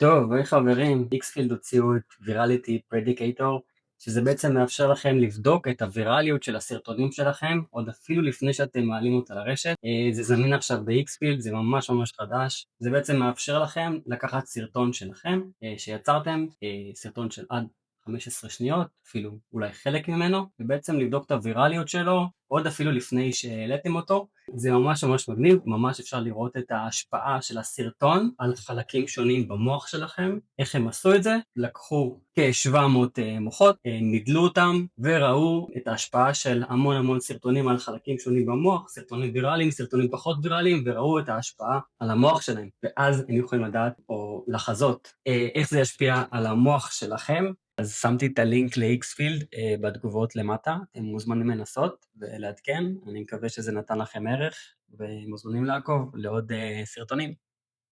טוב, היי חברים, Xfield הוציאו את ויראליטי פרדיקטור, שזה בעצם מאפשר לכם לבדוק את הווירליות של הסרטונים שלכם, עוד אפילו לפני שאתם מעלים אותה לרשת. זה זמין עכשיו ב-Xfield, זה ממש ממש חדש. זה בעצם מאפשר לכם לקחת סרטון שלכם, שיצרתם, סרטון של עד 15 שניות, אפילו אולי חלק ממנו, ובעצם לבדוק את הווירליות שלו, עוד אפילו לפני שהעליתם אותו. זה ממש ממש מגניב, ממש אפשר לראות את ההשפעה של הסרטון על חלקים שונים במוח שלכם. איך הם עשו את זה? לקחו כ-700 מוחות, נידלו אותם וראו את ההשפעה של המון המון סרטונים על חלקים שונים במוח, סרטונים ויראליים, סרטונים פחות ויראליים, וראו את ההשפעה על המוח שלהם. ואז הם יכולים לדעת או לחזות איך זה ישפיע על המוח שלכם. אז שמתי את הלינק ל-Xfield בתגובות למטה, אתם מוזמנים לנסות ולעדכן, אני מקווה שזה נתן לכם ערך, ומוזמנים לעקוב לעוד סרטונים.